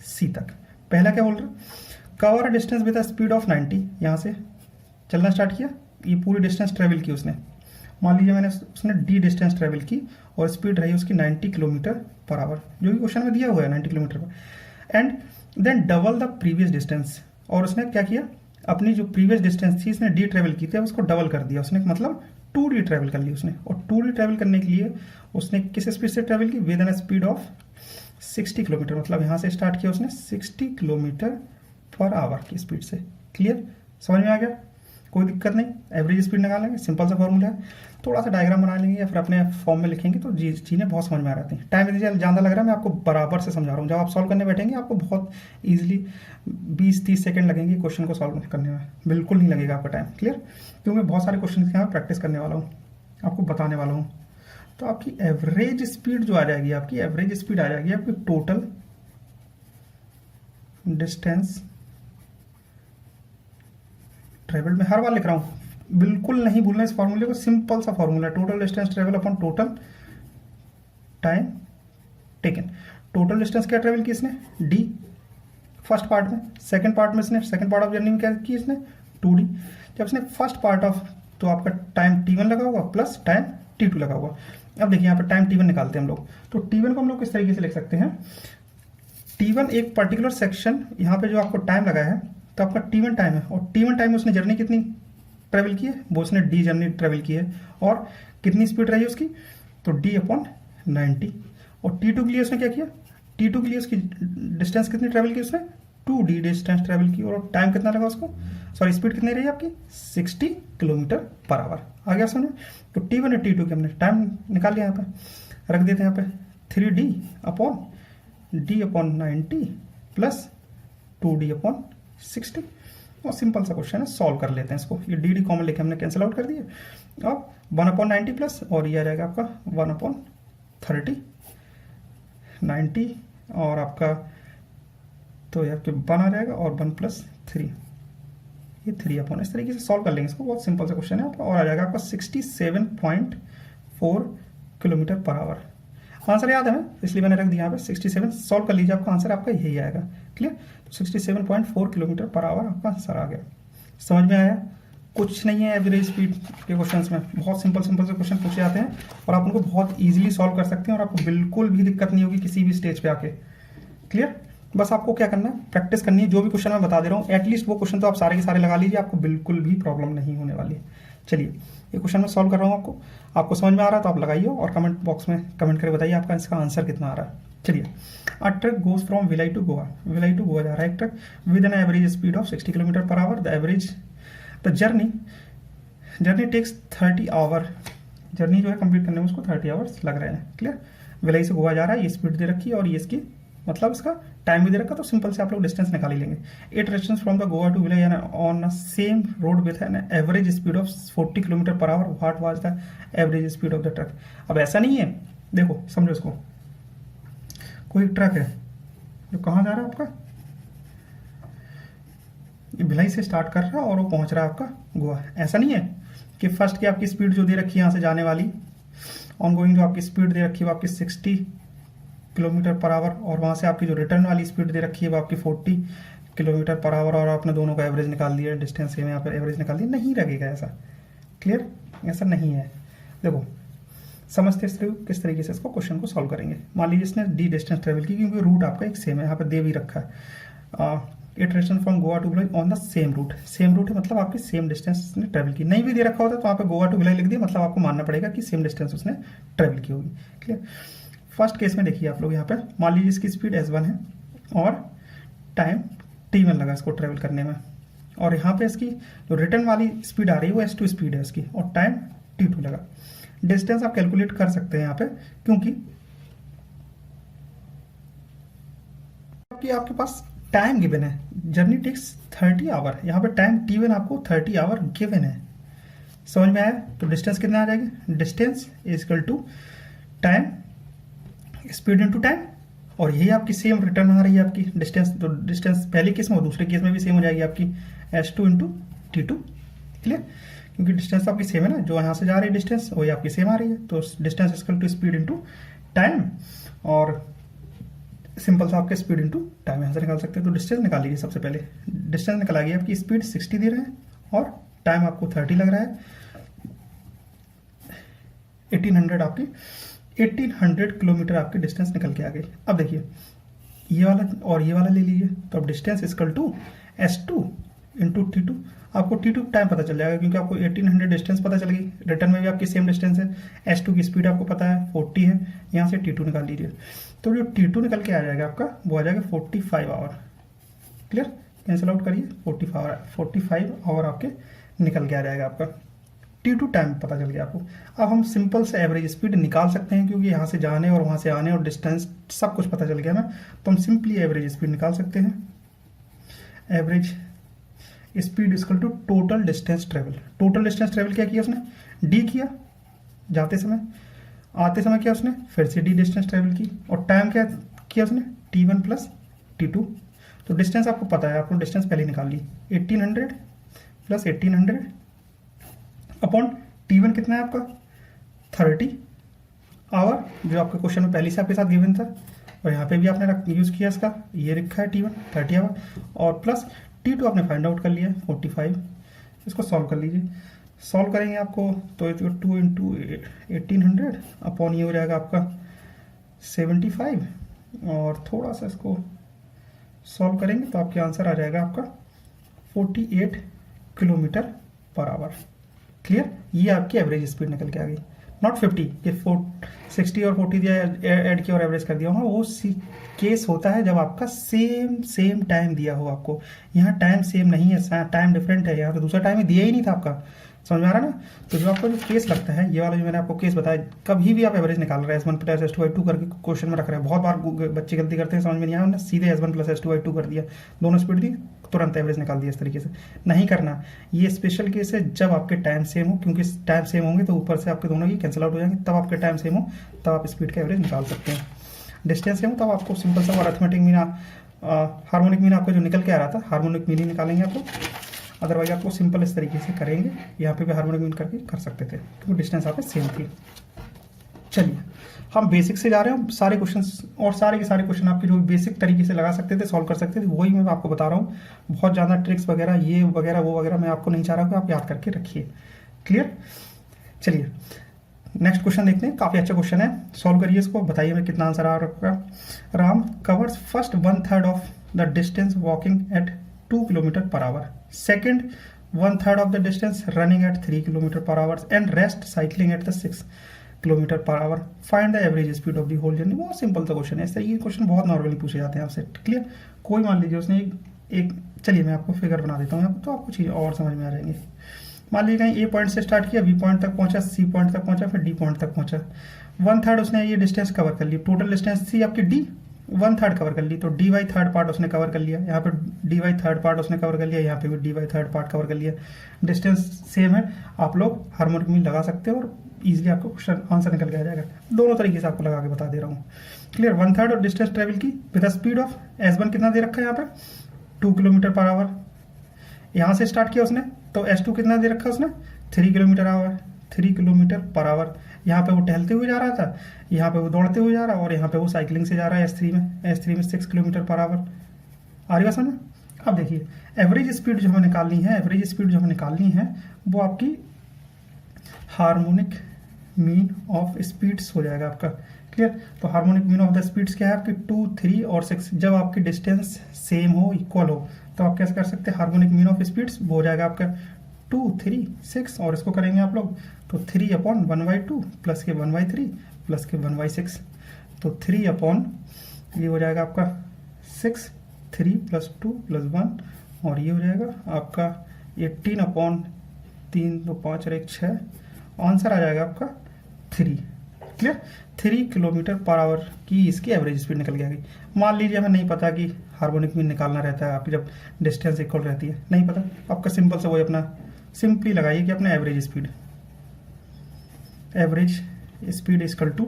सी तक। पहला क्या बोल रहा है, cover distance with a speed of 90, यहाँ से चलना स्टार्ट किया, ये पूरी डिस्टेंस ट्रेवल की उसने, मान लीजिए उसने डी डिस्टेंस ट्रेवल की और स्पीड रही उसकी 90 किलोमीटर पर आवर, जो कि क्वेश्चन में दिया हुआ है 90 kilometre per. And then double the previous distance. और उसने क्या किया, अपनी जो प्रीवियस डिस्टेंस थी इसने डी ट्रेवल की थी, उसको डबल कर दिया उसने, मतलब 2D ट्रेवल कर ली उसने। और 2D ट्रेवल करने के लिए उसने किस स्पीड से ट्रेवल की, with an speed of 60 kilometre, मतलब यहाँ से स्टार्ट किया उसने 60 किलोमीटर पर आवर की स्पीड से। क्लियर, समझ में आ गया, कोई दिक्कत नहीं। एवरेज स्पीड निकालेंगे, सिंपल सा फॉर्मूला है। थोड़ा सा डायग्राम बना लेंगे या फिर अपने फॉर्म में लिखेंगे तो चीज़ें बहुत समझ में आ जाती हैं। टाइम यदि ज़्यादा लग रहा है, मैं आपको बराबर से समझा रहा हूँ। जब आप सॉल्व करने बैठेंगे आपको बहुत ईजिली 20-30 सेकंड लगेंगे क्वेश्चन को सॉल्व करने में, बिल्कुल नहीं लगेगा आपका टाइम। क्लियर, क्योंकि बहुत सारे क्वेश्चन के यहाँ प्रैक्टिस करने वाला हूँ, आपको बताने वाला हूँ। तो आपकी एवरेज स्पीड जो आ जाएगी, आपकी एवरेज स्पीड आ जाएगी आपकी टोटल डिस्टेंस ट्रेवल में, हर बार लिख रहा हूँ, बिल्कुल नहीं भूलना इस फॉर्मूले को। सिंपल सा formula, total distance travel upon total time taken. Total distance क्या ट्रेवल की इसने, डी फर्स्ट पार्ट में। सेकंड पार्ट में इसने, सेकंड पार्ट ऑफ जर्नी में क्या की इसने, 2D। जब इसने फर्स्ट पार्ट ऑफ, तो आपका टाइम T1 लगा होगा प्लस टाइम T2 लगा होगा। अब देखिए यहाँ पर टाइम T1 निकालते हैं हम लोग। तो T1 को हम लोग किस तरीके से लिख सकते हैं, T1 एक पर्टिकुलर सेक्शन, यहाँ पे जो आपको टाइम लगा है तो आपका T1 टाइम है, और T1 टाइम में उसने जर्नी कितनी ट्रेवल की है, वो उसने डी जर्नी ट्रेवल की है। और कितनी स्पीड रही उसकी, तो D/90। और T2 के लिए उसने क्या किया, T2 के लिए उसकी डिस्टेंस कितनी ट्रेवल की उसने, 2D डिस्टेंस ट्रेवल की। और टाइम कितना लगा उसको, सॉरी स्पीड कितनी रही आपकी, 60 किलोमीटर पर आवर। आ गया समझ। तो T1 और T2 के हमने टाइम निकाल लिया, यहाँ पे रख देते हैं, यहाँ पे 3D/D/90 प्लस 2D/60। और सिंपल सा क्वेश्चन है, सॉल्व कर लेते हैं इसको। ये डी कॉमन लेके हमने कैंसिल आउट कर दिया। अब 1/90 प्लस, और ये आ जाएगा आपका 1/30, 90 और आपका, तो ये आपके 1 आ जाएगा, और 1 + 3, ये 3/, इस तरीके से सॉल्व कर लेंगे इसको। बहुत सिंपल सा क्वेश्चन है आपका। और आ जाएगा आपका 67.4 किलोमीटर पर आवर। आंसर याद है हमें, इसलिए मैंने रख दिया यहाँ पे 67। सॉल्व कर लीजिए, आपका आंसर आपका यही आएगा। क्लियर, तो 67.4 किलोमीटर पर आवर आपका आंसर आ गया। समझ में आया, कुछ नहीं है एवरेज स्पीड के क्वेश्चंस में, बहुत सिंपल सिंपल से क्वेश्चन पूछे जाते हैं और आप उनको बहुत इजीली सॉल्व कर सकते हैं, और आपको बिल्कुल भी दिक्कत नहीं होगी किसी भी स्टेज पे आके। क्लियर, बस आपको क्या करना है, प्रैक्टिस करनी है। जो भी क्वेश्चन मैं बता दे रहा हूँ, एटलीस्ट वो क्वेश्चन तो आप सारे के सारे लगा लीजिए, आपको बिल्कुल भी प्रॉब्लम नहीं होने वाली है। चलिए, ये क्वेश्चन मैं सॉल्व कर रहा हूँ, आपको समझ में आ रहा है तो आप लगाइए, और कमेंट बॉक्स में कमेंट करके बताइए आपका इसका आंसर कितना आ रहा है। चलिए, a truck goes from Bhilai to Goa. Bhilai to Goa जा रहा है एक truck with an average speed of 60 kilometre per hour. The journey takes 30 hour. जर्नी जो है कंप्लीट करने में उसको 30 आवर्स लग रहे हैं। क्लियर, भिलाई से गोवा जा रहा है, ये स्पीड दे रखी है और ये इसकी मतलब इसका टाइम भी दे रखा, तो सिंपल से आप लोग डिस्टेंस निकाल ही लेंगे। It distance from the Goa to Bhilai on same road with an average speed of 40 kilometre per hour. What was the average speed of the truck. अब ऐसा नहीं है, देखो समझो इसको, कोई ट्रक है जो कहाँ जा रहा है आपका, भिलाई से स्टार्ट कर रहा है और वो पहुंच रहा है आपका गोवा। ऐसा नहीं है कि फर्स्ट की आपकी स्पीड जो दे रखी है यहाँ से जाने वाली ऑन गोइंग जो आपकी स्पीड दे रखी है वो आपकी 60 किलोमीटर पर आवर, और वहाँ से आपकी जो रिटर्न वाली स्पीड दे रखी है वो आपकी 40 किलोमीटर पर आवर, और आपने दोनों का एवरेज निकाल दिया, डिस्टेंस सेम यहाँ पर एवरेज निकाल दिया। नहीं लगेगा ऐसा। क्लियर, ऐसा नहीं है। देखो समझते किस तरीके से इसको क्वेश्चन को सॉल्व करेंगे। मान लीजिए इसने डी डिस्टेंस ट्रेवल की, क्योंकि रूट आपका एक सेम है, यहाँ पर दे भी रखा है। It distance from Goa to Bhilai on the same route. Same route है मतलब आपकी सेम डिस्टेंस उसने ट्रेवल की। नहीं भी दे रखा होता तो वहाँ पे गोवा टू भिलाई लिख दिया, मतलब आपको मानना पड़ेगा कि सेम डिस्टेंस उसने ट्रेवल की होगी। क्लियर, फर्स्ट केस में देखिए आप लोग, यहाँ पे मान लीजिए इसकी स्पीड S1 है और टाइम T1 लगा इसको ट्रेवल करने में, और यहाँ पे इसकी जो रिटर्न वाली स्पीड आ रही है वो S2 स्पीड है इसकी, और टाइम T2 लगा। डिस्टेंस आप कैलकुलेट कर सकते हैं यहाँ पे, क्योंकि आपके पास टाइम गिवन है, जर्नी टेक्स 30 आवर, यहाँ पे टाइम T1 आपको 30 आवर गिवन है। समझ में आया, तो डिस्टेंस कितना आ जाएगा, distance is equal to time speed into time, और यही आपकी सेम रिटर्न आ रही है आपकी डिस्टेंस। तो डिस्टेंस पहले केस में और दूसरे केस में भी सेम हो जाएगी आपकी S2 इंटू T2। क्लियर, क्योंकि डिस्टेंस आपकी सेम है ना, जो यहाँ से जा रही है डिस्टेंस वही आपकी सेम आ रही है, तो distance equal to speed into time, और सिंपल सा आपके स्पीड इंटू टाइम यहाँ से निकाल सकते हैं। तो डिस्टेंस निकाल लीजिए। सबसे पहले डिस्टेंस निकाल गई, आपकी स्पीड 60 दे रहे हैं और टाइम आपको 30 लग रहा है। 1800 किलोमीटर आपकी डिस्टेंस निकल के आ गई। अब देखिए ये वाला और ये वाला ले लीजिए, तो अब distance equal to S2 into T2। आपको T2 टाइम पता चल जाएगा क्योंकि आपको 1800 डिस्टेंस पता चल गई, रिटर्न में भी आपकी सेम डिस्टेंस है। S2 की स्पीड आपको पता है 40 है, यहाँ से T2 निकाल लीजिए, तो जो T2 निकल के आ जाएगा आपका वो आ जाएगा 45 आवर। क्लियर, कैंसिल आउट करिए, 45 आवर आपके निकल के आ जाएगा आपका। T2 टाइम पता चल गया आपको। अब हम सिंपल से एवरेज स्पीड निकाल सकते हैं क्योंकि यहाँ से जाने और वहाँ से आने और डिस्टेंस सब कुछ पता चल गया ना, तो हम सिंपली एवरेज स्पीड निकाल सकते हैं। Average speed equal to total distance travel. Total distance travel क्या किया उसने, डी किया जाते समय, आते समय क्या उसने फिर से डी डिस्टेंस ट्रेवल की, और टाइम क्या किया उसने T1 प्लस T2। तो डिस्टेंस आपको पता है, आपने डिस्टेंस पहले निकाल ली, 1800 प्लस 1800 अपॉन T1 कितना है आपका 30 आवर, जो आपके क्वेश्चन में पहले से आपके साथ गिवन था, और यहाँ पे भी आपने यूज़ किया इसका, ये लिखा है T1 30 आवर, और प्लस T2 आपने फाइंड आउट कर लिया 45। इसको सॉल्व कर लीजिए, सॉल्व करेंगे आपको तो 2 इंटू 1800 अपॉन ये हो जाएगा आपका 75, और थोड़ा सा इसको सॉल्व करेंगे तो आपके आंसर आ जाएगा आपका 48 किलोमीटर पर आवर। क्लियर, ये आपकी एवरेज स्पीड निकल के आ गई, नॉट 50 कि 60 और 40 दिया ऐड किया और एवरेज कर दिया। हाँ, वो केस होता है जब आपका सेम टाइम दिया हो आपको। यहाँ टाइम सेम नहीं है, टाइम डिफरेंट है, यहाँ तो दूसरा टाइम ही दिया ही नहीं था आपका, समझ में आ रहा है ना। तो जो आपको जो केस लगता है, ये वाला जो मैंने आपको केस बताया, कभी भी आप एवरेज निकाल रहे हैं S1 प्लस S2/2 करके क्वेश्चन में रख रहे हैं, बहुत बार बच्चे गलती करते हैं, समझ में नहीं आया, उन्होंने सीधे S1 प्लस S2/2 कर दिया, दोनों स्पीड दी, तुरंत एवरेज निकाल दिया। इस तरीके से नहीं करना, ये स्पेशल केस है जब आपके टाइम सेम हो, क्योंकि टाइम सेम होंगे तो ऊपर से आपके दोनों ही कैंसिल आउट हो जाएंगे, तब आपके टाइम सेम हो तब आप स्पीड का एवरेज निकाल सकते हैं। डिस्टेंस सेम हो तब आपको सिंपल सा अरिथमेटिक मीन, हार्मोनिक मीन आपको जो निकल के आ रहा था, हार्मोनिक मीन ही निकालेंगे आपको, अदरवाइज आपको सिंपल इस तरीके से करेंगे, यहाँ पे भी हार्मोनिक मीन करके कर सकते थे क्योंकि डिस्टेंस यहाँ पे सेम थी। चलिए, हम बेसिक से जा रहे हैं, सारे क्वेश्चंस और सारे के सारे क्वेश्चन आपके जो बेसिक तरीके से लगा सकते थे, सॉल्व कर सकते थे, वही मैं आपको बता रहा हूँ। बहुत ज़्यादा ट्रिक्स वगैरह ये वगैरह वो वगैरह मैं आपको नहीं चाह रहा हूँ, आप याद करके रखिए। क्लियर, चलिए नेक्स्ट क्वेश्चन देखते हैं, काफ़ी अच्छा क्वेश्चन है, सॉल्व करिए इसको, बताइए मैं कितना आंसर आ रहा है। Ram covers first 1/3 of the distance walking at 2 kilometre per hour, second 1/3 of the distance running at 3 kilometre per hour and rest cycling at the 6 kilometre per hour, find the average speed of the whole journey. बहुत simple सा question है, इस तरीके के question बहुत normally पूछे जाते हैं आपसे। क्लियर, कोई मान लीजिए उसने एक चलिए मैं आपको फिगर बना देता हूँ तो आपको चीज़ और समझ में आ जाएंगे। मान लीजिए कहीं A पॉइंट से स्टार्ट किया, B पॉइंट तक पहुंचा, C पॉइंट तक पहुंचा, फिर D पॉइंट तक पहुंचा, 1/3 उसने ये डिस्टेंस कवर कर ली, टोटल डिस्टेंस थी आपकी D, 1/3 कवर कर ली, तो dy3 पार्ट उसने कवर कर लिया, यहाँ पे dy3 पार्ट उसने कवर कर लिया, यहाँ पे भी dy3 पार्ट कवर कर लिया, डिस्टेंस सेम है। आप लोग हार्मोनिक मीन लगा सकते हो और इजीली आपको क्वेश्चन आंसर निकल के आ जाएगा। दोनों तरीके से आपको लगा के बता दे रहा हूँ। क्लियर, 1/3 और डिस्टेंस ट्रेवल की विद स्पीड ऑफ S1 कितना दे रखा है यहाँ पे 2 किलोमीटर पर आवर, यहाँ से स्टार्ट किया उसने, तो S2 कितना दे रखा है उसने 3 kilometre our, 3 kilometre per our. यहाँ पे वो टहलते हुए जा रहा था, यहाँ पे वो दौड़ते हुए जा रहा है, और यहाँ पे वो साइकिलिंग से जा रहा है S3 में 6 किलोमीटर पर आवर। आ रही बात समझ। अब देखिए एवरेज स्पीड जो हमें निकालनी है, एवरेज स्पीड जो हमें निकालनी है वो आपकी हार्मोनिक मीन ऑफ स्पीड्स हो जाएगा आपका। क्लियर, तो harmonic mean of the speeds क्या है आपकी 2, 3 और 6। जब आपकी डिस्टेंस सेम हो, इक्वल हो, तो आप कैसे कर सकते हैं, हार्मोनिक मीन ऑफ स्पीड्स वो हो जाएगा आपका 2, 3, 6, और इसको करेंगे आप लोग तो 3 अपॉन 1/2 प्लस के 1/3 प्लस के 1/6, तो 3 अपॉन ये हो जाएगा आपका 6, 3 प्लस 2 प्लस 1, और ये हो जाएगा आपका 18 अपॉन 3, 2, 5 और 1, 6, आंसर आ जाएगा आपका 3। क्लियर, 3 किलोमीटर पर आवर की इसकी एवरेज स्पीड निकल के आ गई। मान लीजिए हमें नहीं पता कि हार्मोनिक मीन निकालना रहता है आपकी जब डिस्टेंस इक्वल रहती है, नहीं पता, आपका सिंपल से वही अपना सिंपली लगाइए कि अपना average speed equal to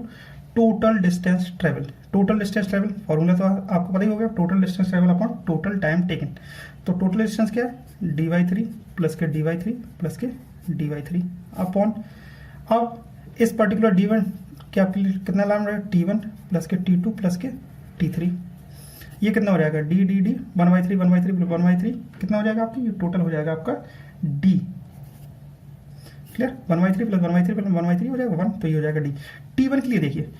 total distance travel. Total distance travel formula तो आपको पता ही हो गया, total distance travel upon total time taken. तो टोटल डिस्टेंस क्या है dy3 प्लस के dy3 प्लस के dy3 अपॉन, अब इस पर्टिकुलर d1 क्या कितना लाम रहेगा t1 प्लस के t2 प्लस के t3, ये कितना हो जाएगा d 1/3 1/3 1/3 कितना हो जाएगा आपकी, ये टोटल हो जाएगा आपका d। क्लियर, 1/3 प्लस 1/3 प्लस 1/3 हो जाएगा 1, तो ये हो जाएगा d। t1 के लिए देखिए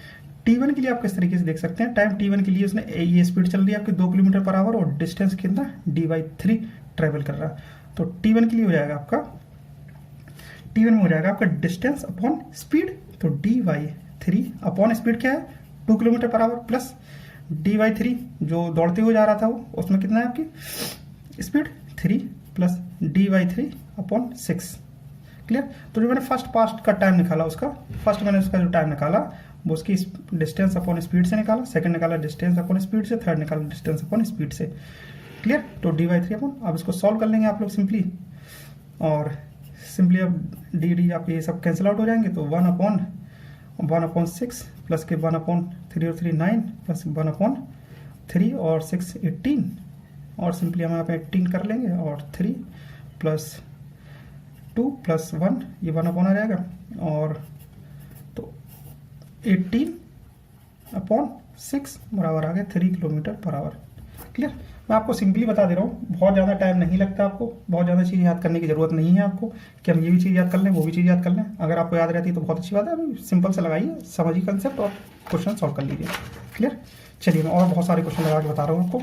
T1 के लिए आप किस तरीके से देख सकते हैं, टाइम T1 के लिए उसने ये स्पीड चल रही है आपकी 2 किलोमीटर पर आवर और डिस्टेंस कितना d/3 ट्रेवल कर रहा है। तो T1 के लिए हो जाएगा आपका, T1 में हो जाएगा आपका डिस्टेंस अपॉन स्पीड, तो d/3 अपॉन स्पीड क्या है 2 kilometre per our plus d/3 जो दौड़ते हुए जा रहा था वो, उसमें कितना है आपकी speed 3 plus d/3 upon 6। Clear. तो जो मैंने फर्स्ट पास्ट का टाइम निकाला, उसका फर्स्ट मैंने उसका जो टाइम निकाला वो उसकी डिस्टेंस अपॉन स्पीड से निकाला, सेकंड निकाला डिस्टेंस अपॉन स्पीड से, थर्ड निकाला डिस्टेंस अपॉन स्पीड से। क्लियर। तो d/3 अपॉन, अब इसको सॉल्व कर लेंगे आप लोग सिंपली, और सिंपली अब डी आप ये सब कैंसिल आउट हो जाएंगे, तो 1/6 प्लस के 1/3 और 3 9 प्लस 1/3 और 6 18, और सिंपली हम यहाँ पे 18 कर लेंगे, और 3 प्लस 2 प्लस 1 ये 1 आ जाएगा, और तो 18/6 बराबर आ गया 3 किलोमीटर पर आवर। क्लियर। मैं आपको सिंपली बता दे रहा हूँ, बहुत ज़्यादा टाइम नहीं लगता आपको, बहुत ज़्यादा चीज़ याद करने की ज़रूरत नहीं है आपको कि हम ये भी चीज़ याद कर लें वो भी चीज़ याद कर लें। अगर आपको याद रहती है तो बहुत अच्छी बात है, सिंपल से लगाइए, समझिए कंसेप्ट और क्वेश्चन सॉल्व कर लीजिए। क्लियर। चलिए मैं और बहुत सारे क्वेश्चन लगा के बता रहा हूँ आपको,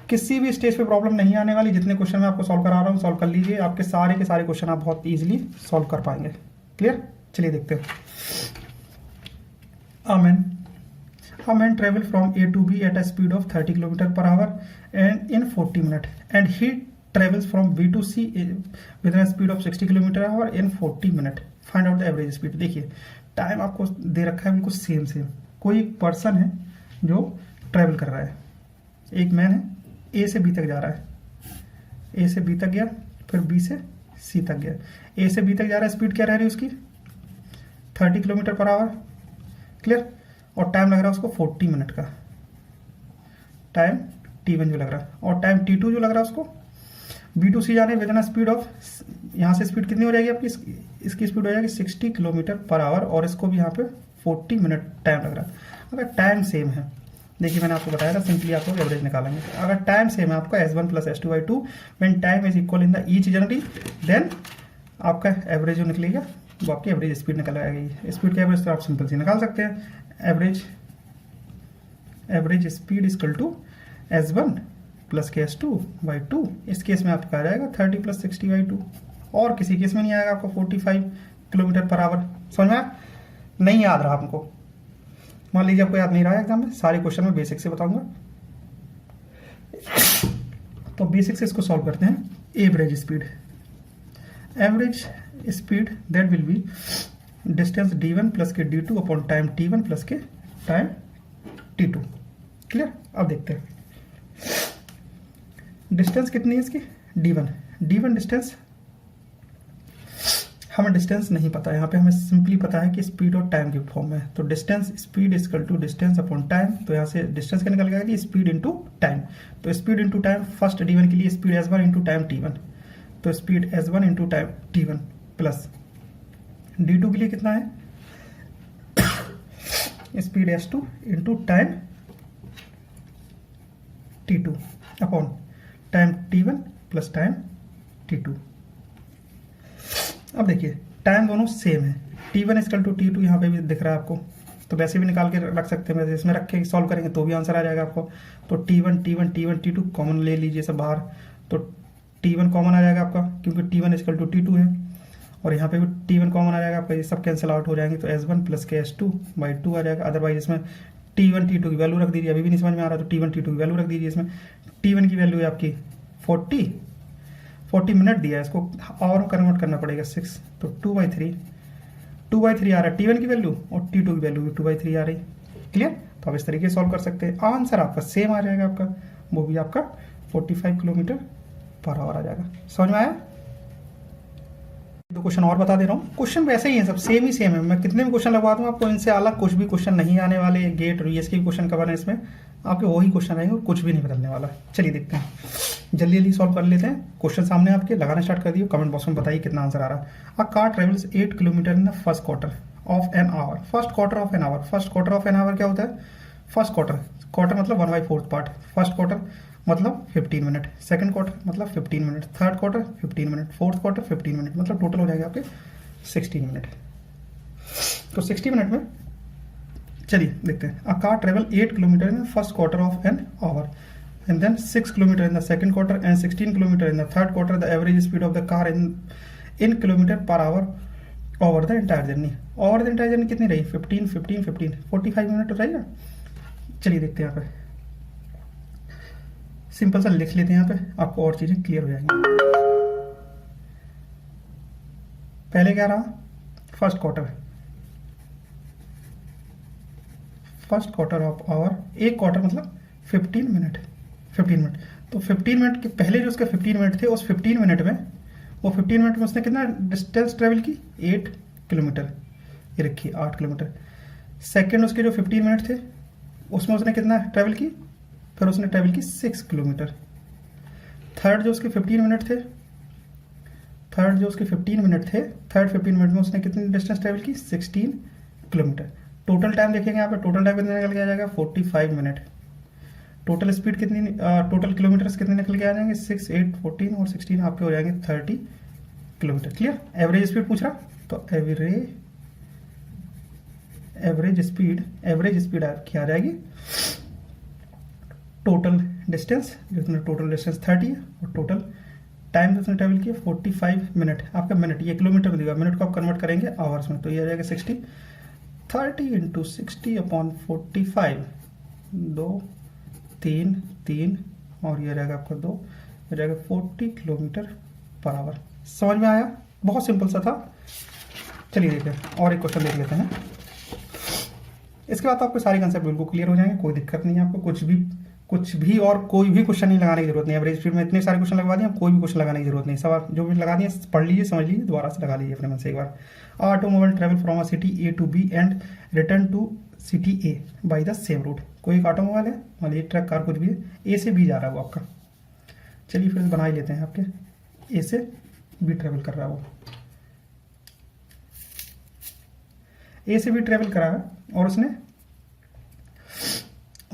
किसी भी स्टेज पे प्रॉब्लम नहीं आने वाली। जितने क्वेश्चन मैं आपको सॉल्व करा रहा हूँ सॉल्व कर लीजिए, आपके सारे के सारे क्वेश्चन आप बहुत ईजिली सॉल्व कर पाएंगे। क्लियर। चलिए देखते हैं। A man travel from A to B at a speed of 30 km per hour and in 40 minutes, and he travels from B to C with a speed of 60 km per hour in 40 minutes. Find out the average speed। देखिए time आपको दे रखा है बिल्कुल same. कोई एक person है जो travel कर रहा है, एक मैन है, ए से बी तक जा रहा है, ए से बी तक गया, फिर बी से सी तक गया, ए से बी तक जा रहा है, स्पीड क्या रह रही है उसकी 30 किलोमीटर पर आवर। क्लियर। और टाइम लग रहा है उसको 40 मिनट का, टाइम T1 जो लग रहा है, और टाइम T2 जो लग रहा है उसको B to C जाने विद इन स्पीड ऑफ, यहाँ से स्पीड कितनी हो जाएगी आपकी, इसकी स्पीड हो जाएगी 60 किलोमीटर पर आवर, और इसको भी यहाँ पे 40 मिनट टाइम लग रहा है। अगर टाइम सेम है, देखिए मैंने आपको बताया था सिंपली आप लोग एवरेज निकालेंगे। अगर टाइम सेम है आपका S1 + S2/2 when time is equal in the each journey, then आपका एवरेज जो निकलेगा वो आपकी एवरेज स्पीड निकल आएगी। स्पीड का एवरेज तो आप सिंपल से निकाल सकते हैं, average speed equal to S1 + S2/2। इस केस में आपका आ जाएगा 30 + 60/2, और किसी केस में नहीं आएगा आपको 45 किलोमीटर पर आवर। समझ में आया? नहीं याद रहा हमको, मान लीजिए आपको याद नहीं रहा है एग्जाम में, सारे क्वेश्चन में बेसिक से बताऊंगा, तो बेसिक से इसको सॉल्व करते हैं। Average speed that will be distance d1 plus के d2 upon time t1 plus के टाइम t2। क्लियर। अब देखते हैं डिस्टेंस कितनी है इसकी, d1 डिस्टेंस, हमें डिस्टेंस नहीं पता, यहाँ पे हमें सिंपली पता है कि स्पीड और टाइम के फॉर्म में, तो distance speed equal to distance upon time, तो यहाँ से डिस्टेंस क्या निकल गया, स्पीड इंटू टाइम। तो speed into time, first d1 के लिए speed S1 into time t1, तो speed S1 into time t1 plus d2 के लिए कितना है, speed S2 into time t2 upon time t1 plus time t2। अब देखिए टाइम दोनों सेम है, t1 इक्वल टू t2 यहाँ पे भी दिख रहा है आपको, तो वैसे भी निकाल के रख सकते हैं, वैसे इसमें रख के सॉल्व करेंगे तो भी आंसर आ जाएगा आपको। तो t1 कॉमन ले लीजिए सब बाहर, तो t1 कॉमन आ जाएगा आपका, क्योंकि t1 इक्वल टू t2 है, और यहाँ पे भी t1 कॉमन आ जाएगा आपका, ये सब कैंसिल आउट हो जाएंगे, तो S1 प्लस के S2/2 आ जाएगा। अदरवाइज इसमें t1 t2 की वैल्यू रख दीजिए, अभी भी नहीं समझ में आ रहा तो t1 t2 की वैल्यू रख दीजिए। इसमें t1 की वैल्यू है आपकी 40 मिनट दिया है, इसको आवर में कन्वर्ट करना पड़ेगा 6, तो 2/3 आ रहा है t1 की वैल्यू, और t2 की वैल्यू भी 2/3 आ रही। क्लियर। तो आप इस तरीके से सॉल्व कर सकते हैं, आंसर आपका सेम आ जाएगा आपका, वो भी आपका 45 किलोमीटर पर आवर आ जाएगा। समझ में आया? दो क्वेश्चन और बता दे रहा हूँ, क्वेश्चन वैसे ही है, सब सेम ही सेम है, मैं कितने भी क्वेश्चन लगवा दूंगा आपको, इनसे अलग कुछ भी क्वेश्चन नहीं आने वाले। गेट और यूएस के क्वेश्चन कवर है इसमें, आपके वही क्वेश्चन रहेंगे और कुछ भी नहीं बदलने वाला। चलिए देखते हैं, जल्दी जल्दी सॉल्व कर लेते हैं। क्वेश्चन सामने आपके लगाना स्टार्ट कर दिए, कमेंट बॉक्स में बताइए कितना आंसर आ रहा है। A car travels 8 kilometre in the first quarter of an hour. First quarter of an hour क्या होता है, फर्स्ट क्वार्टर मतलब 1/4 पार्ट, फर्स्ट क्वार्टर मतलब 15 मिनट, सेकंड क्वार्टर मतलब 15 minute, third quarter 15 minute, fourth quarter 15 minute, मतलब total हो जाएगा आपके 16 मिनट। तो 60 मिनट में चलिए देखते हैं। A car travel 8 kilometre in first quarter of an hour and then 6 kilometer in the second quarter and 16 kilometer in the third quarter. The average speed of the car in kilometer per hour over the entire journey. over the entire journey कितनी रही? 15 45 minute रही ना। चलिए देखते हैं यहाँ पे, simple सा लिख लेते हैं यहाँ पे, आपको और चीजें क्लियर हो जाएंगी। पहले क्या रहा? फर्स्ट क्वार्टर ऑफ आवर, एक क्वार्टर मतलब 15 मिनट। तो 15 मिनट के पहले जो उसके 15 मिनट थे, उस 15 मिनट में उसने कितना डिस्टेंस ट्रेवल की? 8 किलोमीटर। ये रखिए 8 किलोमीटर। सेकंड उसके जो 15 मिनट थे उसमें उसने कितना ट्रेवल की? फिर उसने ट्रेवल की 6 किलोमीटर। थर्ड जो उसके 15 मिनट थे, थर्ड 15 मिनट में उसने कितनी डिस्टेंस ट्रेवल की? 16 किलोमीटर। टोटल टाइम देखेंगे यहाँ पे, टोटल टाइम कितना निकल के आ जाएगा? 45 मिनट। टोटल स्पीड कितनी, टोटल किलोमीटर्स कितने निकल के आ जाएंगे? 6, 8, 14 और 16 आपके हो जाएंगे 30 किलोमीटर। क्लियर? एवरेज स्पीड पूछ रहा, तो एवरेज स्पीड आपकी आ जाएगी टोटल डिस्टेंस, जिसमें टोटल डिस्टेंस 30 है और टोटल टाइम जिसने ट्रेवल किया 45 मिनट। आपका मिनट, ये किलोमीटर में दिया, मिनट को आप कन्वर्ट करेंगे आवर्स में, तो ये आ जाएगा 60। 30 × 60/45, 2 3 और ये रहेगा आपका 2, ये रहेगा 40 किलोमीटर पर आवर। समझ में आया? बहुत सिंपल सा था। चलिए देखते हैं और एक क्वेश्चन देख लेते हैं। इसके बाद तो आपके सारे कंसेप्ट बिल्कुल क्लियर हो जाएंगे, कोई दिक्कत नहीं है आपको, कुछ भी और कोई भी क्वेश्चन नहीं लगाने की जरूरत नहीं। एवरेज स्पीड में इतने सारे क्वेश्चन लगवा दिए, कोई भी क्वेश्चन लगाने की जरूरत नहीं। सवाल जो भी लगा दिए पढ़ लीजिए, समझ लीजिए, दोबारा से लगा लीजिए अपने मन से एक बार। Automobile travel from a city A to B and return to city A by the same route. कोई एक ऑटोमोबाइल है, मान लीजिए ट्रक, कार, कुछ भी है, ए से बी जा रहा है वो आपका। चलिए फिर बना ही लेते हैं, आपके ए से बी ट्रेवल कर रहा है वो, ए से बी ट्रेवल करा है और उसने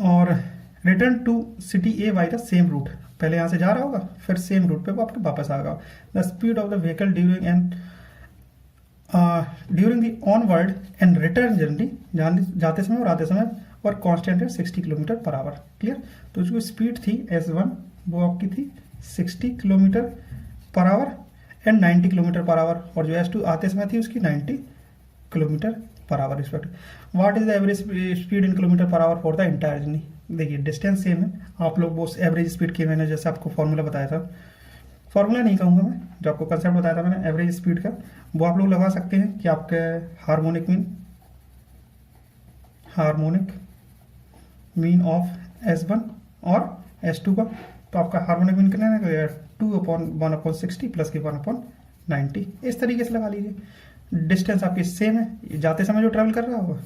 और return to city A by the same route. पहले यहाँ से जा रहा होगा, फिर सेम रूट पे वो आपके वापस आएगा। The speed of the vehicle during the onward and return journey, जाते समय और आते समय, और कांस्टेंट है 60 किलोमीटर पर आवर। क्लियर? तो जो स्पीड थी S1 वो आपकी थी 60 kilometre per hour and 90 kilometre per our, और जो S2 आते समय थी उसकी 90 kilometre per our respect. What is the average speed in kilometre per hour for the entire journey? देखिए डिस्टेंस सेम है, आप लोग वो एवरेज स्पीड की, मैंने जैसे आपको फॉर्मूला बताया था, फॉर्मूला नहीं कहूँगा मैं, जो आपको कंसेप्ट बताया था मैंने एवरेज स्पीड का, वो आप लोग लगा सकते हैं कि आपके हार्मोनिक मीन ऑफ S1 और S2 का, तो आपका हार्मोनिक मीन कितना है? 2/1/60 प्लस के 1/90। इस तरीके से लगा लीजिए। डिस्टेंस आपकी सेम है, जाते समय जो ट्रैवल कर रहा होगा,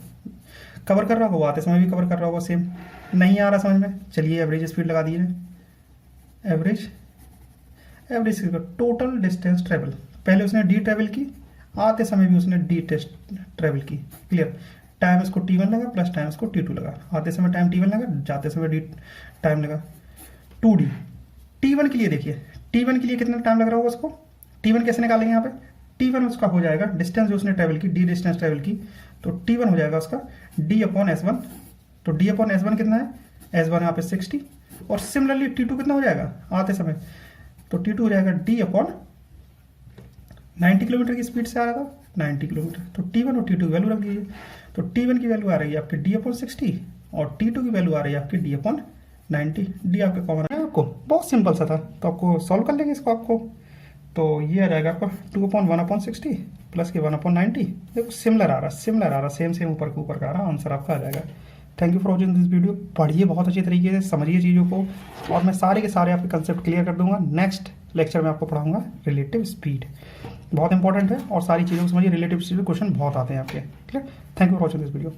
कवर कर रहा होगा, वो आते समय भी कवर कर रहा होगा सेम। नहीं आ रहा समझ में? चलिए एवरेज स्पीड लगा दिए। एवरेज टोटल डिस्टेंस ट्रेवल, पहले उसने डी ट्रेवल की, आते समय भी उसने डी ट्रेवल की। क्लियर? टाइम इसको T1 लगा प्लस टाइम इसको T2 लगा, आते समय टाइम T1 लगा, जाते समय डी टाइम लगा 2D। T1 के लिए देखिए, T1 के लिए कितना टाइम लग रहा होगा उसको? T1 कैसे निकालेंगे यहाँ पे? T1 उसका हो जाएगा डिस्टेंस जो उसने ट्रेवल की, डी डिस्टेंस ट्रेवल की, तो T1 हो जाएगा उसका D/S1। तो D/S1 कितना है? S1 यहाँ पे 60, और सिमिलरली T2 कितना हो जाएगा आते समय? तो T2 हो जाएगा D/90 किलोमीटर की स्पीड से आ रहा था 90 किलोमीटर, तो T1 और T2 की वैल्यू रख दीजिए। तो T1 की वैल्यू आ रही है आपकी D/60 और T2 की वैल्यू आ रही है आपकी D/90। डी आपके कॉमन है, आपको बहुत सिंपल सा था, तो आपको सॉल्व कर लेंगे इसको आपको। तो ये आ जाएगा आपका 2/1/60 प्लस के 1/90। देखो सिमिलर आ रहा, सेम ऊपर के ऊपर का आ रहा, आंसर आपका आ जाएगा। Thank you for watching this video. पढ़िए बहुत अच्छी तरीके से, समझिए चीज़ों को, और मैं सारे के सारे आपके कंसेप्ट क्लियर कर दूंगा। नेक्स्ट लेक्चर में आपको पढ़ाऊंगा रिलेटिव स्पीड, बहुत इंपॉर्टेंट है, और सारी चीज़ों को समझिए। रिलेटिव स्पीड क्वेश्चन बहुत आते हैं आपके। Clear? Thank you for watching this video.